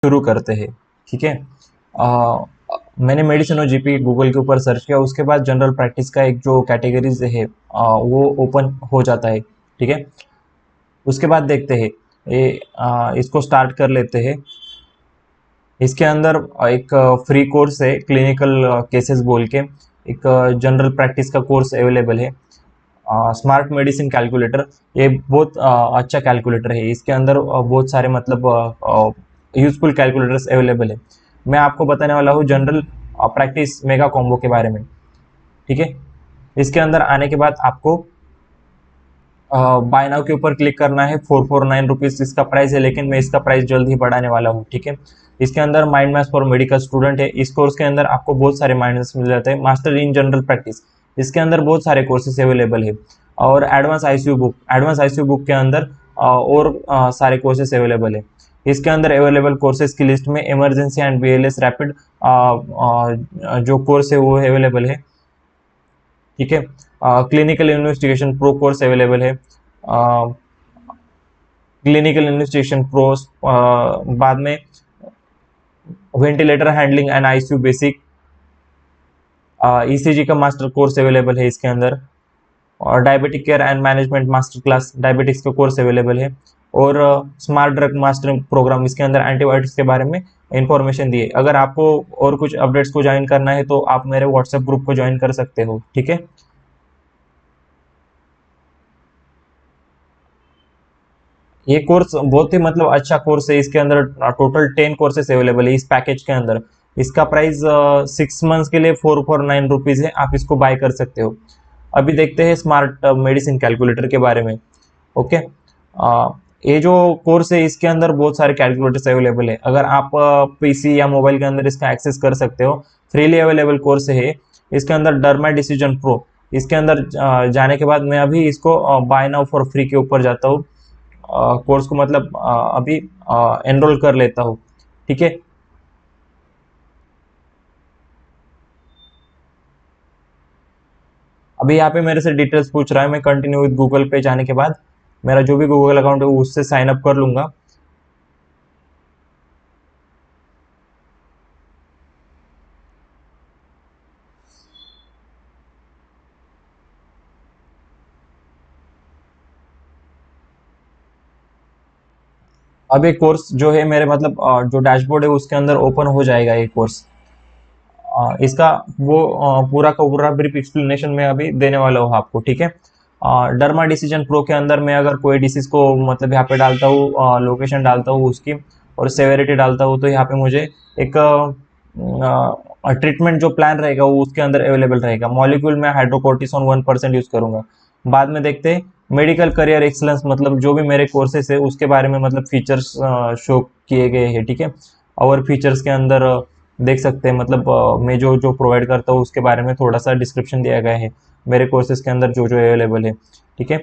शुरू करते हैं। ठीक है, मैंने मेडिसिन और जीपी गूगल के ऊपर सर्च किया, उसके बाद जनरल प्रैक्टिस का एक जो कैटेगरीज है वो ओपन हो जाता है। ठीक है, उसके बाद देखते हैं इसको स्टार्ट कर लेते हैं। इसके अंदर एक फ्री कोर्स है क्लिनिकल केसेस बोल के, एक जनरल प्रैक्टिस का कोर्स अवेलेबल है। स्मार्ट मेडिसिन कैलकुलेटर, ये बहुत अच्छा कैलकुलेटर है। इसके अंदर बहुत सारे मतलब यूजफुल कैलकुलेटर्स अवेलेबल है। मैं आपको बताने वाला हूँ जनरल प्रैक्टिस मेगा कॉम्बो के बारे में। ठीक है, इसके अंदर आने के बाद आपको बाय नाउ के ऊपर क्लिक करना है। 449 रुपीज़ इसका प्राइस है, लेकिन मैं इसका प्राइस जल्द ही बढ़ाने वाला हूँ। ठीक है, इसके अंदर mind maths for medical student है। इस कोर्स के अंदर आपको बहुत सारे माइंड मैथ्स मिल जाते हैं। मास्टर इन जनरल प्रैक्टिस, इसके अंदर बहुत सारे कोर्सेज अवेलेबल है। और advance ICU book, advance ICU book के अंदर और सारे कोर्सेज अवेलेबल है। इसके अंदर अवेलेबल कोर्सेज की लिस्ट में इमरजेंसी एंड बीएलएस रैपिड जो कोर्स है वो अवेलेबल है। ठीक है, clinical investigation pro course available है। क्लिनिकल इन्वेस्टिगेशन प्रो, बाद में ventilator handling and ICU basic, ECG का मास्टर कोर्स अवेलेबल है इसके अंदर। और diabetic care and management master class, diabetics का कोर्स अवेलेबल है। और स्मार्ट ड्रग मास्टर प्रोग्राम, इसके अंदर एंटीबायोटिक्स के बारे में इंफॉर्मेशन दी है। अगर आपको और कुछ अपडेट्स को ज्वाइन करना है तो आप मेरे व्हाट्सएप ग्रुप को ज्वाइन कर सकते हो। ठीक है, ये कोर्स बहुत ही मतलब अच्छा कोर्स है। इसके अंदर टोटल 10 कोर्सेस अवेलेबल है इस पैकेज के अंदर। इसका प्राइस 6 मंथ्स के लिए 449 रुपीज़ है, आप इसको बाय कर सकते हो। अभी देखते हैं स्मार्ट मेडिसिन कैलकुलेटर के बारे में। ओके, ये जो कोर्स है इसके अंदर बहुत सारे कैलकुलेटर्स अवेलेबल है। अगर आप पीसी या मोबाइल के अंदर इसका एक्सेस कर सकते हो, फ्रीली अवेलेबल कोर्स है। इसके अंदर डर्मा डिसीजन प्रो, इसके अंदर जाने के बाद मैं अभी इसको बाय नाउ फॉर फ्री के ऊपर जाता हूँ। कोर्स को मतलब अभी एनरोल कर लेता हूँ। ठीक है, अभी यहाँ पे मेरे से डिटेल्स पूछ रहा है। मैं कंटिन्यू विद गूगल पे जाने के बाद मेरा जो भी गूगल अकाउंट है उससे साइन अप कर लूंगा। अब एक कोर्स जो है मेरे मतलब जो डैशबोर्ड है उसके अंदर ओपन हो जाएगा ये कोर्स। इसका वो पूरा का पूरा ब्रीफ एक्सप्लेनेशन मैं अभी देने वाला हूँ आपको। ठीक है, डर्मा डिसीजन प्रो के अंदर मैं अगर कोई डिसीज को मतलब यहाँ पे डालता हूँ, लोकेशन डालता हूँ उसकी और सेवेरिटी डालता हूँ, तो यहाँ पे मुझे एक ट्रीटमेंट जो प्लान रहेगा वो उसके अंदर अवेलेबल रहेगा। मॉलिक्यूल में हाइड्रोकोर्टिसोन 1% यूज करूंगा। बाद में देखते हैं मेडिकल करियर एक्सलेंस, मतलब जो भी मेरे कोर्सेस है उसके बारे में मतलब फीचर्स शो किए गए हैं। ठीक है, और फीचर्स के अंदर देख सकते हैं मतलब मैं जो जो प्रोवाइड करता हूँ उसके बारे में थोड़ा सा डिस्क्रिप्शन दिया गया है मेरे कोर्सेज के अंदर जो जो अवेलेबल है। ठीक है,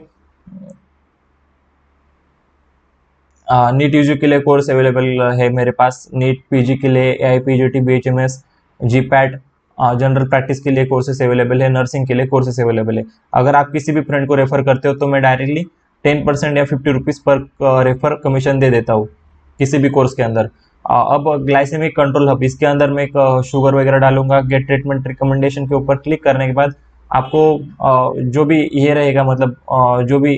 नीट यूजी के लिए कोर्स अवेलेबल है मेरे पास। नीट पीजी के लिए एआईपीजीटी, बीएचएमएस, जीपैट, जनरल प्रैक्टिस के लिए कोर्सेस अवेलेबल है। नर्सिंग के लिए कोर्सेस अवेलेबल है। अगर आप किसी भी फ्रेंड को रेफर करते हो तो मैं डायरेक्टली 10% या 50 रुपीज़ पर रेफर कमीशन दे देता हूँ किसी भी कोर्स के अंदर। अब ग्लाइसेमिक कंट्रोल हब, इसके अंदर मैं एक शुगर वगैरह डालूंगा। गेट ट्रीटमेंट रिकमेंडेशन के ऊपर क्लिक करने के बाद आपको जो भी ये रहेगा मतलब जो भी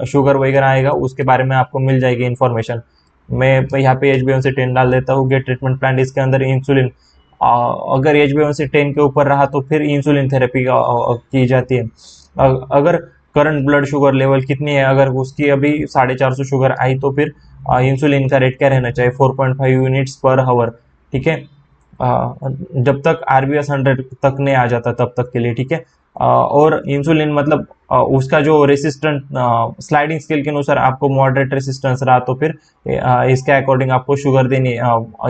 शुगर वगैरह आएगा उसके बारे में आपको मिल जाएगी इन्फॉर्मेशन। मैं यहाँ पे HbA1c10 डाल देता हूँ। गेट ट्रीटमेंट प्लान, इसके अंदर इंसुलिन, अगर HbA1c10 के ऊपर रहा तो फिर इंसुलिन थेरेपी की जाती है। अगर करंट ब्लड शुगर लेवल कितनी है, अगर उसकी अभी 450 शुगर आई तो फिर इंसुलिन का रेट क्या रहना चाहिए, 4.5 यूनिट्स पर हावर। ठीक है, जब तक RBS 100 तक नहीं आ जाता तब तक के लिए। ठीक है, और इंसुलिन मतलब उसका जो रेसिस्टेंट स्लाइडिंग स्केल के अनुसार आपको मॉडरेट रेसिस्टेंस रहा तो फिर इसके अकॉर्डिंग आपको शुगर देनी,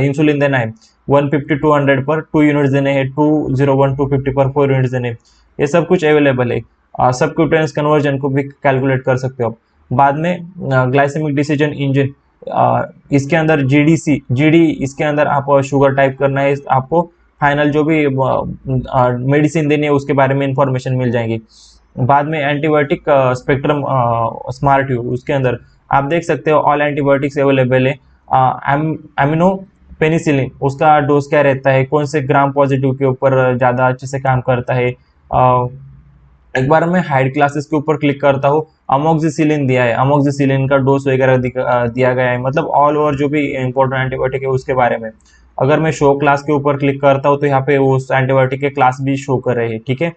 इंसुलिन देना है। 150 टू 100 पर 2 यूनिट्स देने हैं, 201 250 पर 4 यूनिट्स देने हैं। ये सब कुछ अवेलेबल है। सबक्यूटेनियस कन्वर्जन को भी कैलकुलेट कर सकते हो आप। बाद में ग्लाइसेमिक डिसीजन इंजन, इसके अंदर जीडी, इसके अंदर आप शुगर टाइप करना है, आपको फाइनल जो भी मेडिसिन देनी है उसके बारे में इंफॉर्मेशन मिल जाएगी। बाद में एंटीबायोटिक स्पेक्ट्रम स्मार्ट यू, उसके अंदर आप देख सकते हो ऑल एंटीबायोटिक्स अवेलेबल है। एमिनो पेनिसिलिन उसका डोज क्या रहता है, कौन से ग्राम पॉजिटिव के ऊपर ज़्यादा अच्छे से काम करता है। एक बार मैं हाइड क्लासेस के ऊपर क्लिक करता हूँ, अमोक्सिसिलिन दिया है, अमोक्सिसिलिन का डोज वगैरह दिया गया है, मतलब ऑल ओवर जो भी इंपॉर्टेंट एंटीबायोटिक है उसके बारे में। अगर मैं शो क्लास के ऊपर क्लिक करता हूँ तो यहाँ पे उस एंटीबायोटिक के क्लास भी शो कर रहे हैं, ठीक है।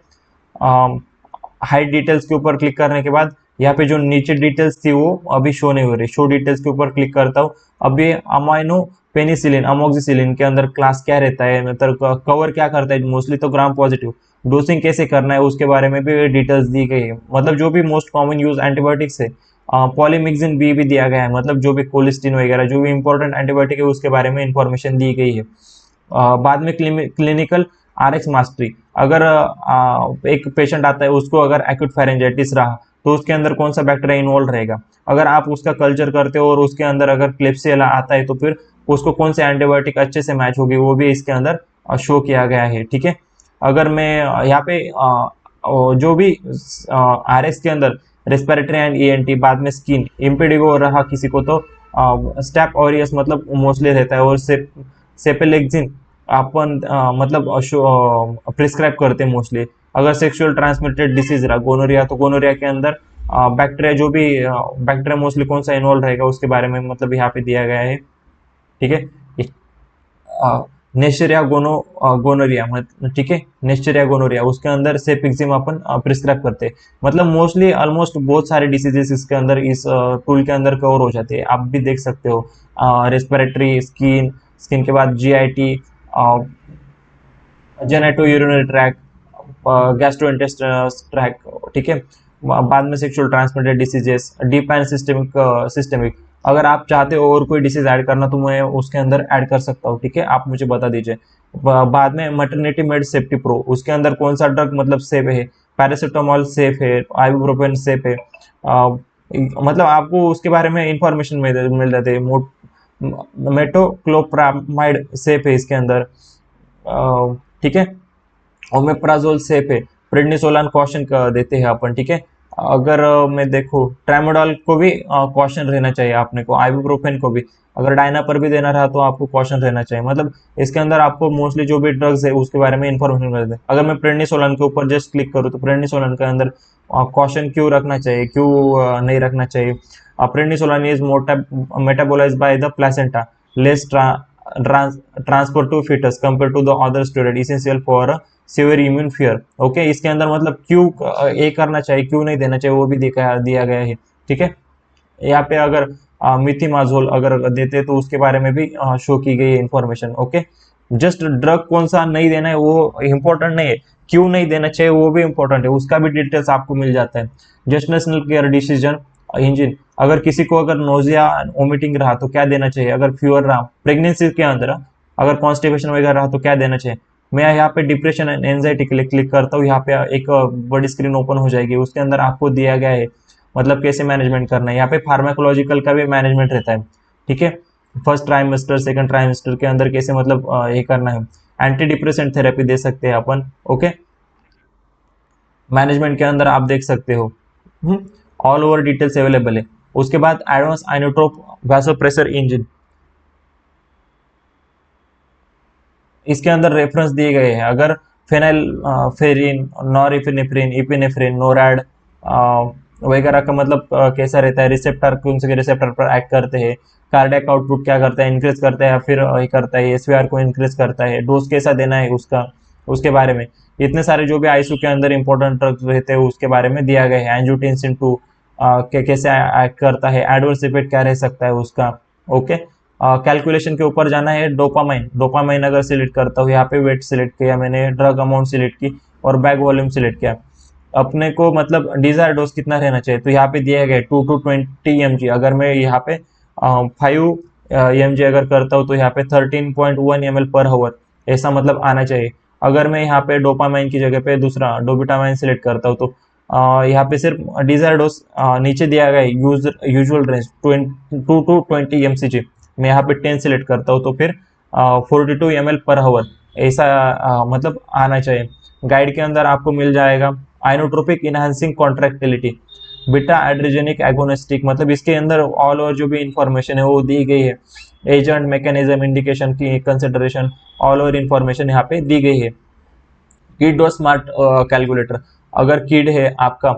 हाइड डिटेल्स के ऊपर क्लिक करने के बाद यहाँ पे जो नीचे डिटेल्स थी वो अभी शो नहीं हो रही, शो डिटेल्स के ऊपर क्लिक करता हूँ। अभी अमाइनो पेनिसिलिन अमोक्सिसिलिन के अंदर क्लास क्या रहता है, मतलब कवर क्या करता है, मोस्टली तो ग्राम पॉजिटिव, डोसिंग कैसे करना है उसके बारे में भी डिटेल्स दी गई है। मतलब जो भी मोस्ट कॉमन यूज एंटीबायोटिक्स है, पॉलीमिक्सिन बी भी दिया गया है, मतलब जो भी कोलिस्टिन वगैरह जो भी इंपॉर्टेंट एंटीबायोटिक है उसके बारे में इंफॉर्मेशन दी गई है। बाद में क्लिनिकल आरएक्स मास्टरी, अगर एक पेशेंट आता है उसको अगर एक्यूट फेरेंजाइटिस रहा तो उसके अंदर कौन सा बैक्टीरिया इन्वॉल्व रहेगा, अगर आप उसका कल्चर करते हो और उसके अंदर अगर क्लेप्सियला आता है तो फिर उसको कौन से एंटीबायोटिक अच्छे से मैच होगी वो भी इसके अंदर शो किया गया है, ठीक है। अगर मैं यहाँ पे जो भी आरएस के अंदर रेस्पिरेटरी एंड ईएनटी, बाद में स्किन इम्पेडिगो रहा किसी को तो स्टेप ऑरियस मतलब मोस्टली रहता है, और सेपेलेक्सिन अपन मतलब प्रिस्क्राइब करते हैं मोस्टली। अगर सेक्सुअल ट्रांसमिटेड डिसीज रहा गोनोरिया तो गोनोरिया के अंदर बैक्टीरिया जो भी बैक्टीरिया मोस्टली कौन सा इन्वॉल्व रहेगा उसके बारे में मतलब यहाँ पे दिया गया है, ठीक है। नेशरिया गोनोरिया, ठीक है, नेशरिया गोनोरिया उसके अंदर सेपिक्सिम अपन प्रिस्क्राइब करते हैं। मतलब मोस्टली ऑलमोस्ट बहुत सारे डिसीजेस इसके अंदर इस टूल के अंदर कवर हो जाते हैं, आप भी देख सकते हो। रेस्पिरेटरी, स्किन, स्किन के बाद GIT, genito urinary tract, gastrointestinal tract, ठीक है। बाद में sexual transmitted diseases, deep and systemic अगर आप चाहते हो और कोई डिसीज ऐड करना तो मैं उसके अंदर ऐड कर सकता हूँ, ठीक है, आप मुझे बता दीजिए। बाद में मटर्निटी मेड सेफ्टी प्रो, उसके अंदर कौन सा ड्रग मतलब सेफ है, पैरासिटामोल सेफ है, आइबुप्रोफेन सेफ है, मतलब आपको उसके बारे में इंफॉर्मेशन मिल जाती है। मेटोक्लोप्रामाइड सेफ है इसके अंदर, ठीक है। ओमेप्राजोल सेफ है, प्रेडनिसोलान कॉशन देते हैं अपन, ठीक है। अगर मैं देखूँ ट्रामाडोल को भी कॉशन रहना चाहिए आपने को, आइबुप्रोफेन को भी, अगर डायना पर भी देना रहा तो आपको कॉशन रहना चाहिए। मतलब इसके अंदर आपको मोस्टली जो भी ड्रग्स है उसके बारे में इंफॉर्मेशन मिलती है। अगर मैं प्रेडनिसोलान के ऊपर जस्ट क्लिक करूँ तो प्रेडनिसोलान के अंदर कॉशन क्यों रखना चाहिए, क्यों नहीं रखना चाहिए। Prednisolone is metabolized by the placenta, less transfer to fetus compare to the other steroid, essential for severe immune fear, okay. इसके अंदर मतलब क्यों ये करना चाहिए क्यों नहीं देना चाहिए वो भी दिया गया है, ठीक है। यहाँ पे अगर मिथिमाजोल अगर देते तो उसके बारे में भी शो की गई इंफॉर्मेशन, ओके। जस्ट ड्रग कौन सा नहीं देना है वो इम्पोर्टेंट नहीं है, क्यों नहीं देना चाहिए वो भी इम्पोर्टेंट है, उसका भी डिटेल्स आपको मिल जाता है। जेस्टेशनल केयर डिसीजन इंजिन, अगर किसी को अगर नोजिया वोमिटिंग रहा तो क्या देना चाहिए, अगर फीवर रहा, प्रेगनेंसी के अंदर अगर कॉन्स्टिपेशन वगैरह रहा तो क्या देना चाहिए। मैं यहाँ पे डिप्रेशन एंड एंजाइटी के लिए क्लिक करता हूँ, यहाँ पे एक बड़ी स्क्रीन ओपन हो जाएगी, उसके अंदर आपको दिया गया है मतलब कैसे मैनेजमेंट करना है। यहाँ पे फार्माकोलॉजिकल का भी मैनेजमेंट रहता है, ठीक है। फर्स्ट ट्राइमेस्टर सेकंड ट्राइमेस्टर के अंदर कैसे मतलब ये करना है। एंटी डिप्रेसेंट थेरेपी दे सकते हैं अपन, ओके। मैनेजमेंट के अंदर आप देख सकते हो, ऑल ओवर डिटेल्स अवेलेबल है। उसके बाद एडवांस आइनोट्रोप वैसोप्रेसर इंजन, इसके अंदर रेफरेंस दिए गए हैं। अगर फेनाइल फेरिन, नॉरइपिनेफ्रिन, इपिनेफ्रिन, नोरैड वगैरह का मतलब कैसा रहता है, रिसेप्टर कौन से रिसेप्टर पर एक्ट करते हैं, कार्डियक आउटपुट क्या करता है, इंक्रीज करता है या फिर ये करता है, एसवीआर को इंक्रीज करता है, डोज कैसा देना है उसका, उसके बारे में इतने सारे जो भी आईसीयू के अंदर इंपॉर्टेंट ड्रग्स रहते हैं उसके बारे में दिया गया है। एंजियोटेंसिन 2 कैसे एक्ट करता है, एडवर्स इफेक्ट क्या रह सकता है उसका, ओके। कैलकुलेशन के ऊपर जाना है। डोपामाइन, डोपामाइन अगर सिलेक्ट करता हूँ, यहाँ पे वेट सिलेक्ट किया मैंने, ड्रग अमाउंट सिलेक्ट की और बैग वॉल्यूम सिलेक्ट किया। अपने को मतलब डिजायर डोज कितना रहना चाहिए तो यहाँ पे दिया गया 2 to 20 mg। अगर मैं यहाँ पे 5 mg अगर करता हूँ तो यहाँ पे 13.1 ml पर हावर ऐसा मतलब आना चाहिए। अगर मैं यहाँ पे डोपामाइन की जगह पे दूसरा डोबिटामाइन सिलेक्ट करता हूँ तो यहाँ पे सिर्फ डिजायर डोज नीचे दिया गया है, यूजुअल रेंज 2 to 20 mcg। मैं यहाँ पे 10 सिलेक्ट करता हूँ तो फिर 42 ml पर हावर ऐसा मतलब आना चाहिए। गाइड के अंदर आपको मिल जाएगा inotropic enhancing contractility, beta adrenergic agonistic, मतलब इसके अंदर ऑल ओवर जो भी इंफॉर्मेशन है वो दी गई है। एजेंट, मैकेनिज्म, इंडिकेशन की कंसिडरेशन, ऑल ओवर इंफॉर्मेशन यहाँ पे दी गई है। किड डो स्मार्ट कैलकुलेटर, अगर किड है आपका,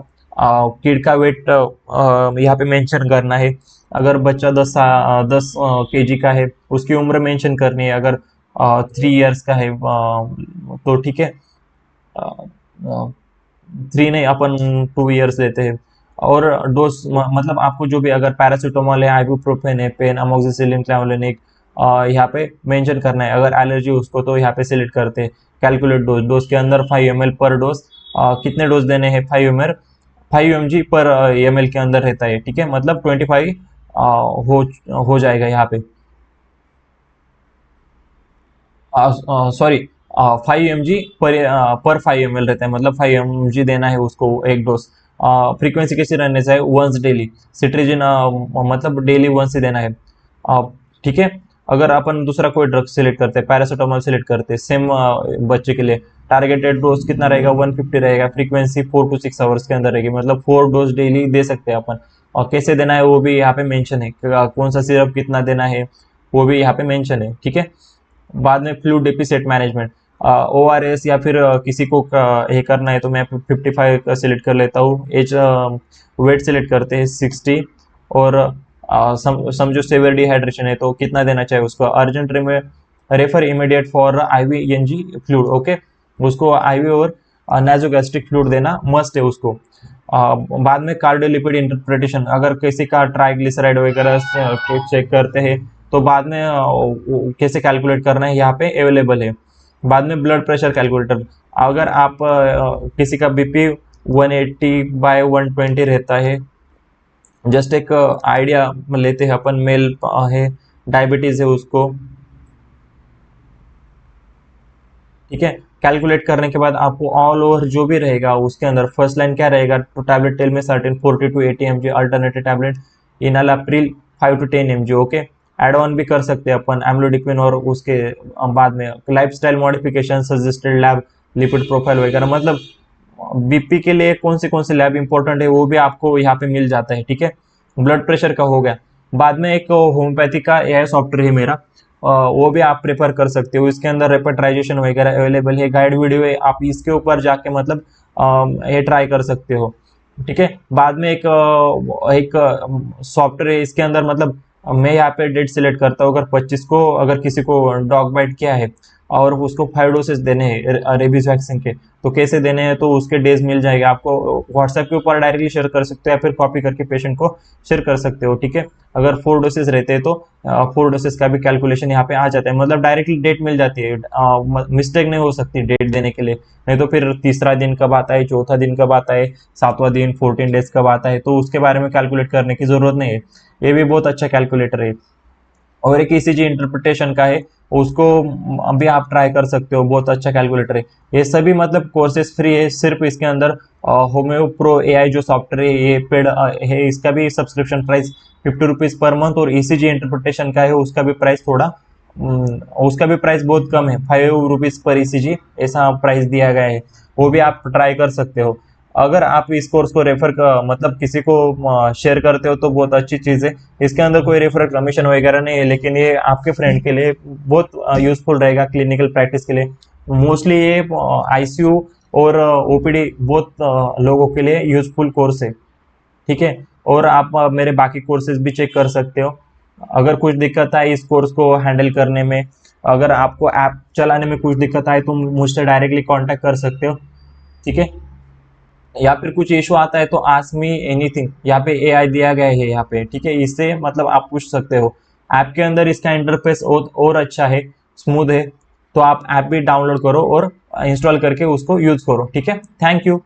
किड का वेट यहाँ पे मेंशन करना है। अगर बच्चा 10 केजी का है, उसकी उम्र मेंशन करनी है। अगर 3 इयर्स का है तो ठीक है, 3 नहीं, अपन 2 इयर्स लेते हैं। और डोज मतलब आपको जो भी, अगर पैरासीटामोल है, आइबुप्रोफेन है, पेन, अमोक्सिसिलिन, क्लेवलिनिक, यहाँ पे मेंशन करना है। अगर एलर्जी उसको तो यहाँ पे सिलेक्ट करते हैं। कैलकुलेट डोज, डोज के अंदर 5 ml पर डोज, कितने डोज देने हैं, 5 mg पर ml के अंदर रहता है, ठीक है, मतलब 25 हो जाएगा यहाँ पे। सॉरी, 5 mg पर 5 ml रहता है, मतलब 5 mg देना है उसको एक डोज। फ्रीक्वेंसी कैसी रहने चाहिए, वंस डेली। सिट्रीजिन मतलब डेली वंस ही देना है, ठीक है। अगर अपन दूसरा कोई ड्रग सिलेक्ट करते हैं, पैरासीटामोल सिलेक्ट करते हैं सेम बच्चे के लिए, टारगेटेड डोज कितना रहेगा, 150 रहेगा। फ्रीक्वेंसी 4 to 6 आवर्स के अंदर रहेगी, मतलब 4 डोज डेली दे सकते हैं अपन। और कैसे देना है वो भी यहाँ पे मेंशन है, कौन सा सिरप कितना देना है वो भी यहाँ पे मेंशन है, ठीक है। बाद में फ्लूइड डेफिसिट मैनेजमेंट, ORS, या फिर किसी को ये करना है तो मैं 55 का सिलेक्ट कर लेता हूँ। एज, वेट सिलेक्ट करते हैं 60। और समझो सेवियर डिहाइड्रेशन है तो कितना देना चाहिए उसको। Urgent refer immediate for IVNG fluid, okay, उसको IV और नाजोगैस्ट्रिक फ्लूइड देना मस्ट है उसको। बाद में कार्डियोलिपिड इंटरप्रिटेशन, अगर किसी का ट्राइग्लिसराइड वगैरह चेक करते हैं तो बाद में कैसे कैलकुलेट करना है यहाँ पे अवेलेबल है। बाद में ब्लड प्रेशर कैलकुलेटर, अगर आप किसी का BP 180/120 रहता है, जस्ट एक आइडिया लेते हैं अपन, मेल है, डायबिटीज है उसको, ठीक है। कैलकुलेट करने के बाद आपको ऑल ओवर जो भी रहेगा उसके अंदर फर्स्ट लाइन क्या रहेगा, two tablet telmisartan 40 to 80 mg alternative tablet enalapril 5 to 10 mg, okay. Add on भी कर सकते हैं अपन एम्लोडिक्विन, और उसके बाद में lifestyle modification, suggested lab, lipid profile वगैरह, मतलब BP के लिए कौन से लैब इंपॉर्टेंट है वो भी आपको यहाँ पे मिल जाता है, ठीक है। ब्लड प्रेशर का हो गया। बाद में एक होम्योपैथी का AI सॉफ्टवेयर है मेरा, वो भी आप प्रेफर कर सकते हो। इसके अंदर रेपेट्राइजेशन वगैरह अवेलेबल है, गाइड वीडियो है, आप इसके ऊपर जाके मतलब ये ट्राई कर सकते हो, ठीक है। बाद में एक सॉफ्टवेयर है, इसके अंदर मतलब मैं यहाँ पे डेट सिलेक्ट करता हूँ। अगर 25 को अगर किसी को डॉग बाइट किया है और उसको 5 डोसेज देने हैं रेबीज वैक्सीन के, तो कैसे देने हैं तो उसके डेज मिल जाएगा आपको। व्हाट्सएप के ऊपर डायरेक्टली शेयर कर सकते हो या फिर कॉपी करके पेशेंट को शेयर कर सकते हो, ठीक है। अगर 4 डोसेज रहते हैं तो 4 डोसेज का भी कैलकुलेशन यहाँ पे आ जाता है, मतलब डायरेक्टली डेट मिल जाती है, मिस्टेक नहीं हो सकती डेट देने के लिए। नहीं तो फिर तीसरा दिन कब आता है, चौथा दिन कब आता है, 7वां दिन, 14 डेज कब आता है, तो उसके बारे में कैलकुलेट करने की जरूरत नहीं है। ये भी बहुत अच्छा कैलकुलेटर है। और एक ECG इंटरप्रिटेशन का है, उसको अभी आप ट्राई कर सकते हो, बहुत अच्छा कैलकुलेटर है। ये सभी मतलब कोर्सेज फ्री है, सिर्फ इसके अंदर होम्यो प्रो AI जो सॉफ्टवेयर है ये पेड है, इसका भी subscription price 50 rupees per month. और ECG इंटरप्रिटेशन का है उसका भी प्राइस उसका भी प्राइस बहुत कम है, 5 रुपीज़ पर ECG ऐसा प्राइस दिया गया है, वो भी आप ट्राई कर सकते हो। अगर आप इस कोर्स को रेफर कर मतलब किसी को शेयर करते हो तो बहुत अच्छी चीज़ है। इसके अंदर कोई रेफरल कमीशन वगैरह नहीं है, लेकिन ये आपके फ्रेंड के लिए बहुत यूजफुल रहेगा क्लिनिकल प्रैक्टिस के लिए। मोस्टली ये ICU और OPD बहुत लोगों के लिए यूजफुल कोर्स है, ठीक है। और आप मेरे बाकी कोर्सेज भी चेक कर सकते हो। अगर कुछ दिक्कत आए इस कोर्स को हैंडल करने में, अगर आपको ऐप चलाने में कुछ दिक्कत आए तो मुझसे डायरेक्टली कांटेक्ट कर सकते हो, ठीक है। या फिर कुछ इशू आता है तो आस्क मी एनीथिंग, यहाँ पे AI दिया गया है यहाँ पे, ठीक है, इससे मतलब आप पूछ सकते हो। ऐप के अंदर इसका इंटरफेस और अच्छा है, स्मूथ है, तो आप ऐप भी डाउनलोड करो और इंस्टॉल करके उसको यूज करो, ठीक है। Thank you.